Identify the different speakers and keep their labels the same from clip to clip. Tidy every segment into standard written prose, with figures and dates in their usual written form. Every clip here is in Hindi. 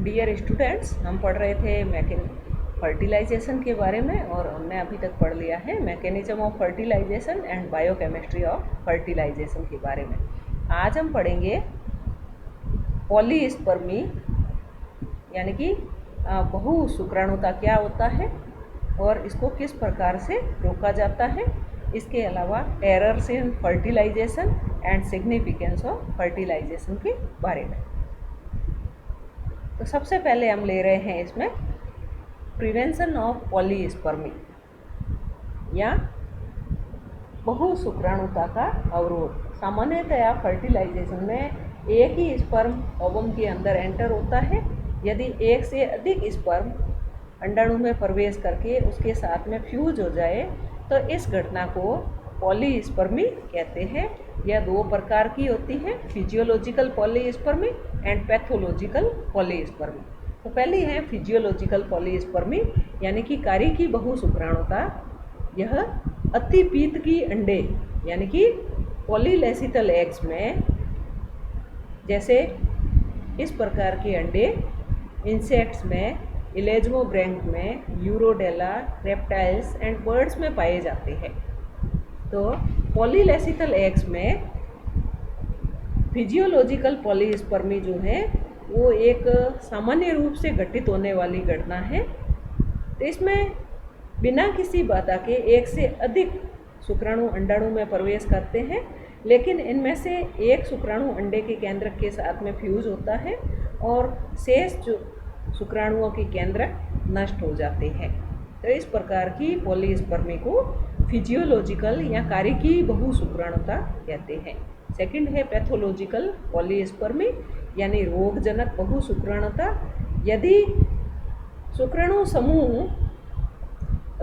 Speaker 1: डियर स्टूडेंट्स, हम पढ़ रहे थे फर्टिलाइजेशन के बारे में और हमने अभी तक पढ़ लिया है mechanism of fertilization and biochemistry of fertilization के बारे में। आज हम पढ़ेंगे पॉलीस्पर्मी यानी कि बहु शुक्राणुता क्या होता है और इसको किस प्रकार से रोका जाता है। इसके अलावा errors in fertilization and significance of fertilization के बारे में। तो सबसे पहले हम ले रहे हैं इसमें प्रिवेंशन ऑफ पॉलीस्पर्मी या बहु शुक्राणुता का अवरोध। सामान्यतया फर्टिलाइजेशन में एक ही स्पर्म ओवम के अंदर एंटर होता है। यदि एक से अधिक स्पर्म अंडाणु में प्रवेश करके उसके साथ में फ्यूज हो जाए तो इस घटना को पॉलीस्पर्मी कहते हैं। यह दो प्रकार की होती है, physiological polyspermy and pathological polyspermy. तो पहली है फिजियोलॉजिकल पॉलीस्पर्मी यानी कि कार्य की बहु शुक्राणुता। यह अतिपीत की अंडे यानी कि पॉलीलेसिटल एग्स में, जैसे इस प्रकार के अंडे इंसेक्ट्स में, इलेज्मोब्रैंक में, यूरोडेला, रेप्टाइल्स एंड बर्ड्स में पाए जाते हैं। तो पॉलीलेसिटल एग्स में फिजियोलॉजिकल पॉलीस्पर्मी जो है वो एक सामान्य रूप से घटित होने वाली घटना है। तो इसमें बिना किसी बाधा के एक से अधिक शुक्राणु अंडाणु में प्रवेश करते हैं, लेकिन इनमें से एक शुक्राणु अंडे के केंद्रक के साथ में फ्यूज होता है और शेष जो शुक्राणुओं के केंद्रक नष्ट हो जाते हैं। तो इस प्रकार की पॉलीस्पर्मी को फिजियोलॉजिकल या कार्य की बहु शुक्राणुता कहते हैं। सेकंड है पैथोलॉजिकल पॉलीस्पर्मी यानी रोगजनक बहु शुक्राणुता। यदि शुक्राणु समूह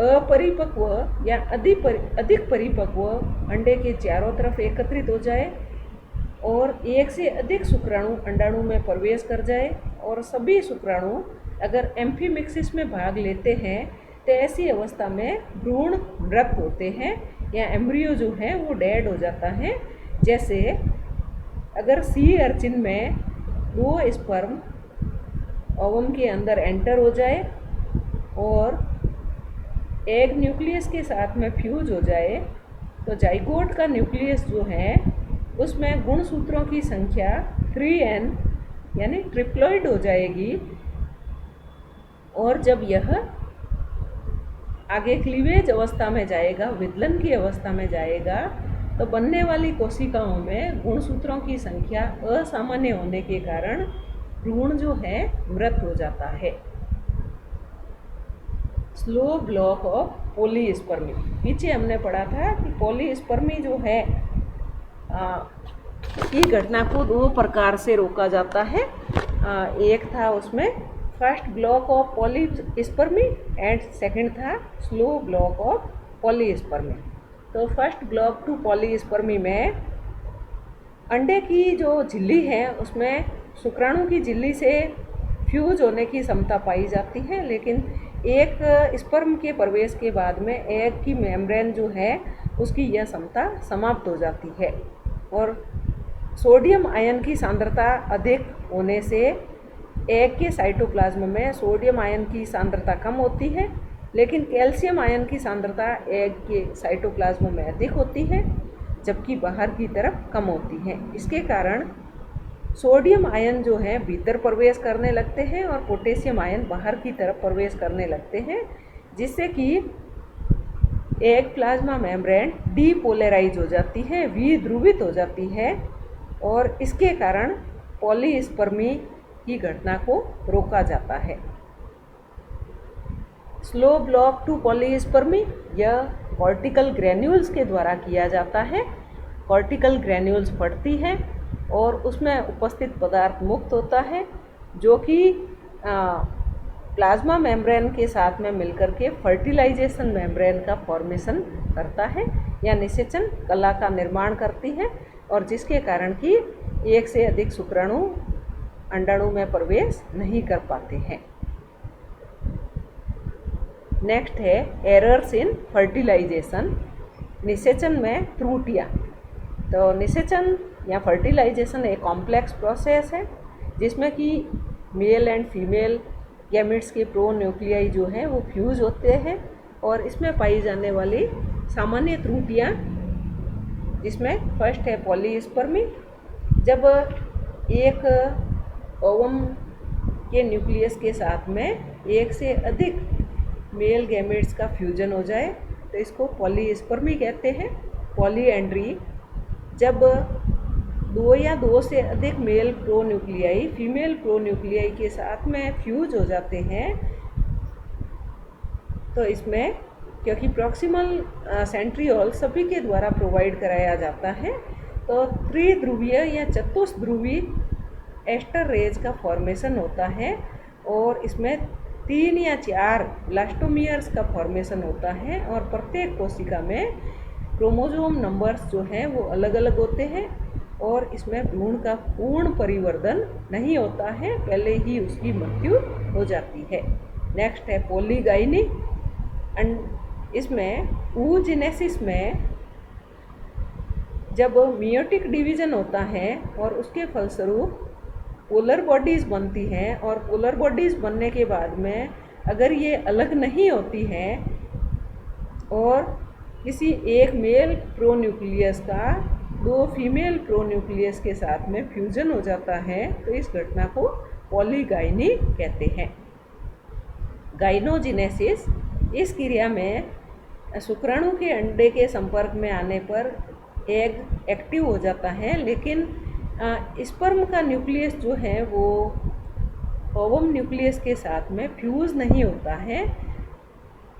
Speaker 1: अपरिपक्व या अधिक परिपक्व अंडे के चारों तरफ एकत्रित हो जाए और एक से अधिक शुक्राणु अंडाणु में प्रवेश कर जाए और सभी शुक्राणु अगर एम्फीमिक्सिस में भाग लेते हैं तो ऐसी अवस्था में भ्रूण मृत होते हैं या एम्ब्रियो जो है वो डेड हो जाता है। जैसे अगर सी अर्चिन में दो स्पर्म ओवम के अंदर एंटर हो जाए और एग न्यूक्लियस के साथ में फ्यूज हो जाए तो जाइगोट का न्यूक्लियस जो है उसमें गुणसूत्रों की संख्या 3n यानी ट्रिप्लॉइड हो जाएगी। और जब यह आगे क्लीवेज अवस्था में जाएगा, विदलन की अवस्था में जाएगा, तो बनने वाली कोशिकाओं में गुणसूत्रों की संख्या असामान्य होने के कारण भ्रूण जो है मृत हो जाता है। Slow block of polyspermy. पीछे हमने पढ़ा था कि पॉलीस्पर्मी जो है की घटना को दो प्रकार से रोका जाता है। एक था उसमें first block of polyspermy and second था स्लो ब्लॉक ऑफ पॉलीस्पर्मी। तो फर्स्ट ब्लॉक टू पॉलीस्पर्मी में अंडे की जो झिल्ली है उसमें शुक्राणु की झिल्ली से फ्यूज होने की क्षमता पाई जाती है, लेकिन एक स्पर्म के प्रवेश के बाद में एग की मेम्ब्रेन जो है उसकी यह क्षमता समाप्त हो जाती है और सोडियम आयन की सांद्रता अधिक होने से एग के साइटोप्लाज्म में सोडियम आयन की सांद्रता कम होती है, लेकिन कैल्शियम आयन की सांद्रता एग के साइटोप्लाज्म में अधिक होती है जबकि बाहर की तरफ कम होती है। इसके कारण सोडियम आयन जो है भीतर प्रवेश करने लगते हैं और पोटेशियम आयन बाहर की तरफ प्रवेश करने लगते हैं, जिससे कि एग प्लाज्मा मेम्ब्रेन डीपोलराइज हो जाती है, विध्रुवित हो जाती है और इसके कारण पॉलीस्पर्मी की घटना को रोका जाता है। स्लो ब्लॉक टू पॉलीस्पर्मी यह कॉर्टिकल ग्रैन्यूल्स के द्वारा किया जाता है। कॉर्टिकल ग्रैन्यूल्स फटती है और उसमें उपस्थित पदार्थ मुक्त होता है जो कि प्लाज्मा मेम्ब्रेन के साथ में मिलकर के फर्टिलाइजेशन मेम्ब्रेन का फॉर्मेशन करता है या निषेचन कला का निर्माण करती है और जिसके कारण कि एक से अधिक शुक्राणु अंडाणु में प्रवेश नहीं कर पाते हैं। नेक्स्ट है एरर्स इन फर्टिलाइजेशन, निषेचन में त्रुटियाँ। तो निषेचन या फर्टिलाइजेशन एक कॉम्प्लेक्स प्रोसेस है जिसमें कि मेल एंड फीमेल गैमेट्स के प्रोन्यूक्लियाई जो हैं वो फ्यूज होते हैं। और इसमें पाई जाने वाली सामान्य त्रुटियाँ, जिसमें फर्स्ट है पॉलीस्पर्मी। जब एक ओवम के न्यूक्लियस के साथ में एक से अधिक मेल गैमेट्स का फ्यूजन हो जाए तो इसको पॉलीस्पर्मी कहते हैं। पॉलीएंड्री, जब दो या दो से अधिक मेल प्रोन्यूक्लियाई फीमेल प्रोन्यूक्लियाई के साथ में फ्यूज हो जाते हैं तो इसमें, क्योंकि प्रॉक्सिमल सेंट्रियोल सभी के द्वारा प्रोवाइड कराया जाता है, तो त्रिध्रुवीय या चतुष्ध्रुवी एस्टर रेज का फॉर्मेशन होता है और इसमें 3 या 4 ब्लास्टोमियर्स का फॉर्मेशन होता है। और प्रत्येक कोशिका में क्रोमोसोम नंबर्स जो हैं वो अलग अलग होते हैं और इसमें भ्रूण का पूर्ण परिवर्धन नहीं होता है, पहले ही उसकी मृत्यु हो जाती है। नेक्स्ट है पॉलीगाइनी। इसमें oogenesis में जब मियोटिक डिवीजन होता है और उसके फलस्वरूप पोलर बॉडीज़ बनती हैं और पोलर बॉडीज़ बनने के बाद में अगर ये अलग नहीं होती हैं और किसी एक मेल प्रोन्यूक्लियस का 2 फीमेल प्रोन्यूक्लियस के साथ में फ्यूजन हो जाता है तो इस घटना को पॉलीगाइनी कहते हैं। गाइनोजेनेसिस, इस क्रिया में शुक्राणु के अंडे के संपर्क में आने पर एग एक्टिव हो जाता है, लेकिन स्पर्म का न्यूक्लियस जो है वो ओवम न्यूक्लियस के साथ में फ्यूज नहीं होता है।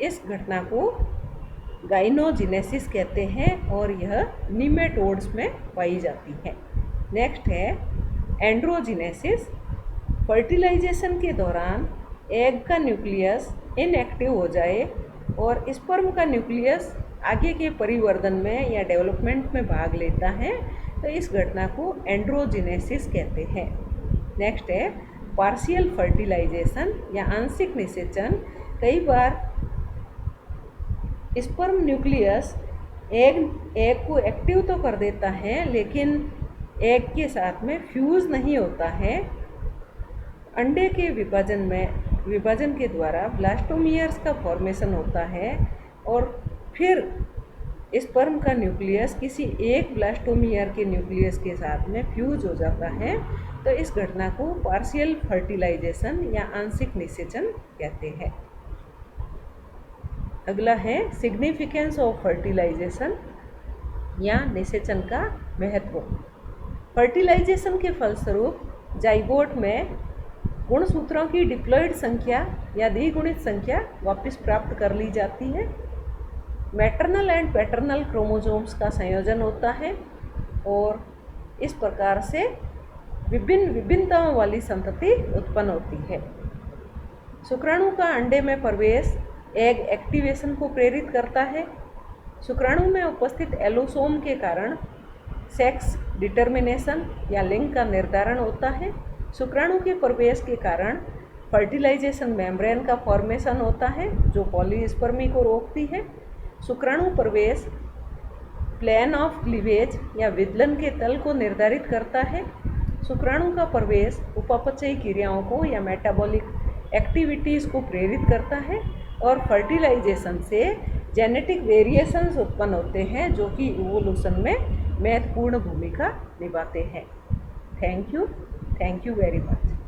Speaker 1: इस घटना को गाइनोजेनेसिस कहते हैं और यह नीमेटोड्स में पाई जाती है। नेक्स्ट है एंड्रोजेनेसिस। फर्टिलाइजेशन के दौरान एग का न्यूक्लियस इनएक्टिव हो जाए और स्पर्म का न्यूक्लियस आगे के परिवर्धन में या डेवलपमेंट में भाग लेता है तो इस घटना को एंड्रोजेनेसिस कहते हैं। नेक्स्ट है पार्शियल फर्टिलाइजेशन या आंशिक निषेचन। कई बार स्पर्म न्यूक्लियस एग को एक्टिव तो कर देता है लेकिन एग के साथ में फ्यूज नहीं होता है। अंडे के विभाजन के द्वारा ब्लास्टोमियर्स का फॉर्मेशन होता है और फिर स्पर्म का न्यूक्लियस किसी एक ब्लास्टोमियर के न्यूक्लियस के साथ में फ्यूज हो जाता है तो इस घटना को पार्शियल फर्टिलाइजेशन या आंशिक निषेचन कहते हैं। अगला है सिग्निफिकेंस ऑफ फर्टिलाइजेशन या निषेचन का महत्व। फर्टिलाइजेशन के फलस्वरूप जाइगोट में गुणसूत्रों की डिप्लॉइड संख्या या द्विगुणित संख्या वापस प्राप्त कर ली जाती है। मैटरनल एंड पैटर्नल क्रोमोसोम्स का संयोजन होता है और इस प्रकार से विभिन्नताओं वाली संतति उत्पन्न होती है। शुक्राणु का अंडे में प्रवेश एग एक्टिवेशन को प्रेरित करता है। शुक्राणु में उपस्थित एलोसोम के कारण सेक्स डिटर्मिनेशन या लिंग का निर्धारण होता है। शुक्राणु के प्रवेश के कारण फर्टिलाइजेशन मेम्ब्रेन का फॉर्मेशन होता है जो पॉलीस्पर्मी को रोकती है। शुक्राणु प्रवेश प्लेन ऑफ क्लीवेज या विदलन के तल को निर्धारित करता है। शुक्राणु का प्रवेश उपापचयी क्रियाओं को या मेटाबॉलिक एक्टिविटीज़ को प्रेरित करता है और फर्टिलाइजेशन से जेनेटिक वेरिएशंस उत्पन्न होते हैं जो कि इवोल्यूशन में महत्वपूर्ण भूमिका निभाते हैं। Thank you very much.